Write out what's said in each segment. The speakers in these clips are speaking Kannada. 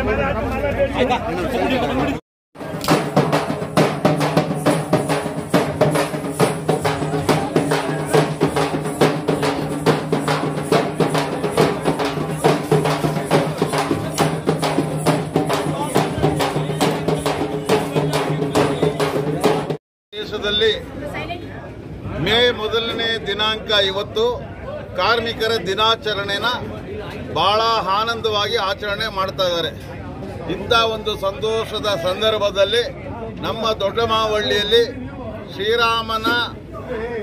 ದೇಶದಲ್ಲಿ ಮೇ 1ನೇ ದಿನಾಂಕ ಇವತ್ತು ಕಾರ್ಮಿಕರ ದಿನಾಚರಣೆನ ಬಹಳ ಆನಂದವಾಗಿ ಆಚರಣೆ ಮಾಡ್ತಾ ಇದ್ದಾರೆ. ಇಂಥ ಒಂದು ಸಂತೋಷದ ಸಂದರ್ಭದಲ್ಲಿ ನಮ್ಮ ದೊಡ್ಡಮಾವಳ್ಳಿಯಲ್ಲಿ ಶ್ರೀರಾಮನ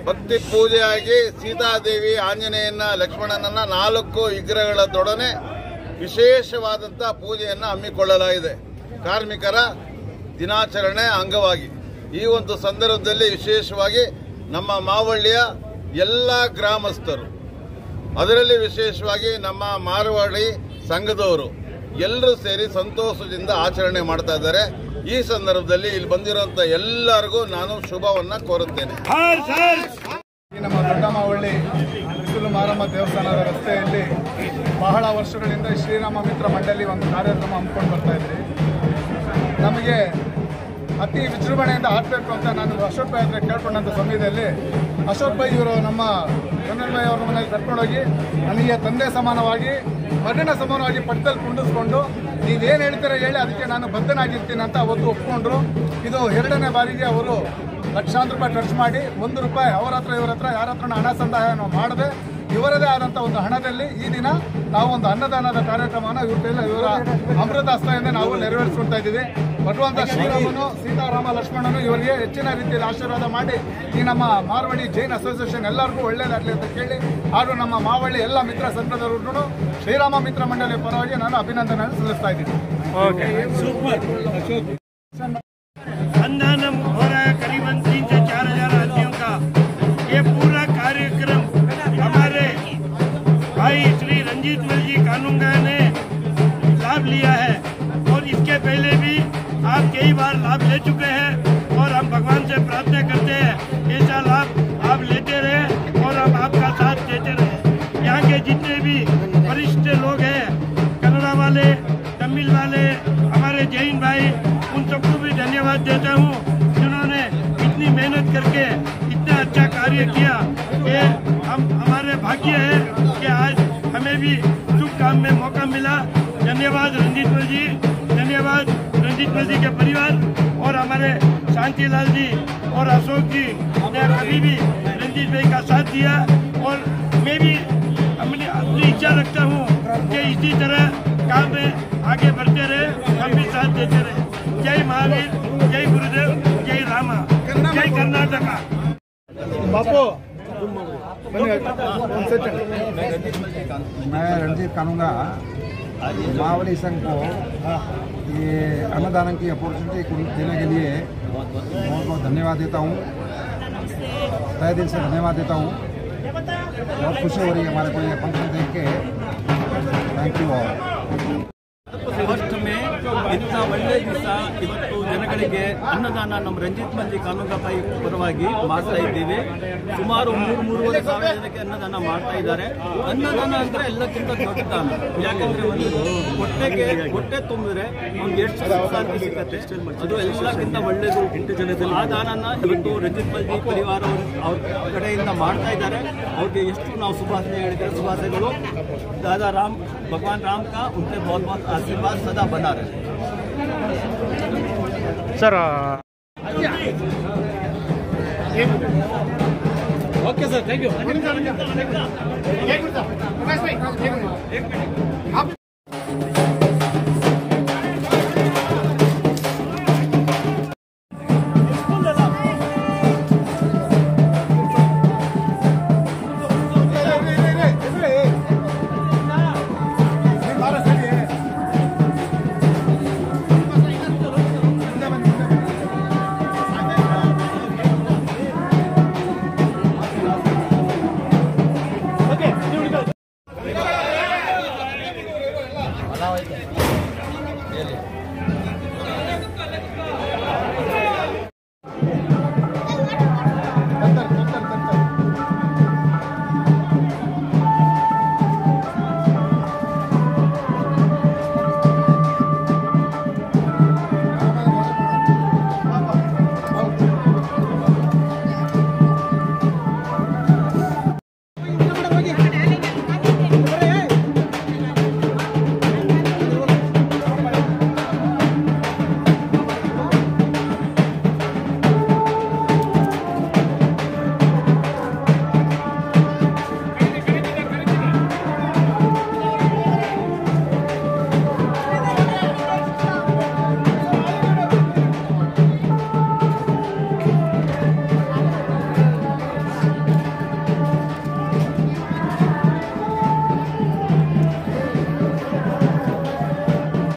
ಭಕ್ತಿ ಪೂಜೆಯಾಗಿ ಸೀತಾದೇವಿ, ಆಂಜನೇಯನ, ಲಕ್ಷ್ಮಣನನ್ನ 4 ವಿಗ್ರಹಗಳೊಡನೆ ವಿಶೇಷವಾದಂಥ ಪೂಜೆಯನ್ನು ಹಮ್ಮಿಕೊಳ್ಳಲಾಗಿದೆ ಕಾರ್ಮಿಕರ ದಿನಾಚರಣೆ ಅಂಗವಾಗಿ. ಈ ಒಂದು ಸಂದರ್ಭದಲ್ಲಿ ವಿಶೇಷವಾಗಿ ನಮ್ಮ ಮಾವಳ್ಳಿಯ ಎಲ್ಲ ಗ್ರಾಮಸ್ಥರು, ಅದರಲ್ಲಿ ವಿಶೇಷವಾಗಿ ನಮ್ಮ ಮಾರವಾಡಿ ಸಂಘದವರು ಎಲ್ಲರೂ ಸೇರಿ ಸಂತೋಷದಿಂದ ಆಚರಣೆ ಮಾಡ್ತಾ ಇದ್ದಾರೆ. ಈ ಸಂದರ್ಭದಲ್ಲಿ ಇಲ್ಲಿ ಬಂದಿರುವಂತ ಎಲ್ಲರಿಗೂ ನಾನು ಶುಭವನ್ನ ಕೋರುತ್ತೇನೆ. ನಮ್ಮ ದೊಡ್ಡಮಾವಳ್ಳಿ ಬಿಸಿಲು ಮಾರಮ್ಮ ದೇವಸ್ಥಾನದ ರಸ್ತೆಯಲ್ಲಿ ಬಹಳ ವರ್ಷಗಳಿಂದ ಶ್ರೀರಾಮ ಮಿತ್ರ ಮಂಡಳಿ ಒಂದು ಕಾರ್ಯಕ್ರಮ ಹಮ್ಮಿಕೊಂಡು ಬರ್ತಾ ಇದ್ರಿ. ನಮಗೆ ಅತಿ ವಿಜೃಂಭಣೆಯಿಂದ ಆಡಬೇಕು ಅಂತ ನಾನು ಅಶೋಕ್ ಭಾಯ್ ಹತ್ರ ಕೇಳ್ಕೊಂಡಂಥ ಸಮಯದಲ್ಲಿ ಅಶೋಕ್ ಭಾಯ್ ಇವರು ನಮ್ಮ ಕನ್ನಲ್ ಭಾಯ್ ಅವ್ರ ಮನೆಯಲ್ಲಿ ಕರ್ಕೊಂಡೋಗಿ ನನಗೆ ತಂದೆ ಸಮಾನವಾಗಿ, ಮಗನ ಸಮಾನವಾಗಿ ಪಟ್ಟದಲ್ಲಿ ಕುಂಡಿಸ್ಕೊಂಡು ನೀವೇನು ಹೇಳ್ತೀರ ಹೇಳಿ ಅದಕ್ಕೆ ನಾನು ಬದ್ಧನಾಗಿರ್ತೀನಿ ಅಂತ ಅವತ್ತು ಒಪ್ಕೊಂಡ್ರು. ಇದು 2ನೇ ಬಾರಿಗೆ ಅವರು ಲಕ್ಷಾಂತರ ರೂಪಾಯಿ ಖರ್ಚು ಮಾಡಿ ₹1 ಅವರ ಹತ್ರ ಇವರ ಹತ್ರ ಯಾರ ಹತ್ರ ಹಣ ಸಂದಾಯ ಮಾಡದೆ ಇವರದೇ ಆದಂಥ ಒಂದು ಹಣದಲ್ಲಿ ಈ ದಿನ ನಾವು ಒಂದು ಅನ್ನದಾನದ ಕಾರ್ಯಕ್ರಮವನ್ನು ಇವರ ಅಮೃತ ಹಸ್ತದಿಂದ ನಾವು ನೆರವೇರಿಸ್ಕೊಳ್ತಾ ಇದ್ದೀವಿ. ಭಗವಂತ ಶ್ರೀರಾಮನು, ಸೀತಾರಾಮ, ಲಕ್ಷ್ಮಣನು ಇವರಿಗೆ ಹೆಚ್ಚಿನ ರೀತಿಯಲ್ಲಿ ಆಶೀರ್ವಾದ ಮಾಡಿ ಈ ನಮ್ಮ ಮಾರವಾಡಿ ಜೈನ್ ಅಸೋಸಿಯೇಷನ್ ಎಲ್ಲರಿಗೂ ಒಳ್ಳೆಯದಾಗಲಿ ಅಂತ ಕೇಳಿ ಹಾಗೂ ನಮ್ಮ ಮಾವಳ್ಳಿ ಎಲ್ಲ ಮಿತ್ರ ಸಂಘದವರಿಗೂ ಶ್ರೀರಾಮ ಮಿತ್ರ ಮಂಡಳಿ ಪರವಾಗಿ ನಾನು ಅಭಿನಂದನೆ ಸಲ್ಲಿಸ್ತಾ ಇದ್ದೀನಿ. अन्नदान हो रहा है करीबन 3 से 4 हजार आदमियों का। ये पूरा कार्यक्रम हमारे भाई श्री रंजीत मल जी कानूनगा ने लाभ लिया है और इसके पहले भी आप कई बार लाभ ले चुके हैं और हम भगवान से प्रार्थना करते हैं ऐसा लाभ आप लेते रहे और हम आपका साथ देते रहे। यहाँ के जितने भी वरिष्ठ लोग हैं, कन्नड़ा वाले, तमिल वाले, हमारे जैन भाई, उन सबको भी धन्यवाद देता हूँ जिन्होंने इतनी मेहनत करके इतना अच्छा कार्य किया। ये हमारे भाग्य है कि आज हमें भी शुभ काम में मौका मिला। धन्यवाद रंजीत मल जी, धन्यवाद रंजीत मल जी के परिवार और हमारे शांतिलाल जी और अशोक जी ने कभी भी रंजीत भाई का साथ दिया और मैं भी अपनी इच्छा रखता हूँ कि इसी तरह काम में आगे बढ़ते रहे, हम भी साथ देते रहे। जय महावीर, जय गुरुदेव, जय रामा, जय कर्नाटका। बापू मैं रंजीत कानूंगा मावली संघ को ये अन्नदान की अपॉर्चुनिटी देने के लिए बहुत बहुत धन्यवाद देता हूँ, तहे दिल से धन्यवाद देता हूँ। बहुत खुशी हो रही है हमारे को ये फंक्शन देख के। Thank you all. First May ಇಂಥ ಒಳ್ಳೆಯ ದಿವಸ ಇವತ್ತು ಜನಗಳಿಗೆ ಅನ್ನದಾನ ನಮ್ಮ ರಂಜಿತ್ ಮಂಜಿ ಕಾನೂನುಗಾಯಿ ಪರವಾಗಿ ಮಾಡ್ತಾ ಇದ್ದೀವಿ. ಸುಮಾರು 3-3.5 ಸಾವಿರ ಜನಕ್ಕೆ ಅನ್ನದಾನ ಮಾಡ್ತಾ ಇದ್ದಾರೆ. ಅನ್ನದಾನ ಅಂದರೆ ಎಲ್ಲಕ್ಕಿಂತ ದೊಡ್ಡ ದಾನ. ಯಾಕಂದ್ರೆ ಒಂದು ಹೊಟ್ಟೆ ತುಂಬಿದ್ರೆ ಅವ್ನಿಗೆ ಎಷ್ಟು ಶಾಂತಿ ಸಿಗುತ್ತೆ, ಅದು ಎಲ್ಲಕ್ಕಿಂತ ಒಳ್ಳೆಯದು. 8 ಜನದಲ್ಲಿ ಆ ದಾನನ ಇವತ್ತು ರಂಜಿತ್ ಮಂಜಿ ಪರಿವಾರ ಅವ್ರ ಕಡೆಯಿಂದ ಮಾಡ್ತಾ ಇದ್ದಾರೆ. ಅವ್ರಿಗೆ ಎಷ್ಟು ನಾವು ಶುಭಾಶಯ ಹೇಳಿದ್ದಾರೆ. ಶುಭಾಶಯಗಳು. दादा राम, भगवान राम का उनसे बहुत बहुत आशीर्वाद सदा बना रहे। Sir okay sir, thank you. Okay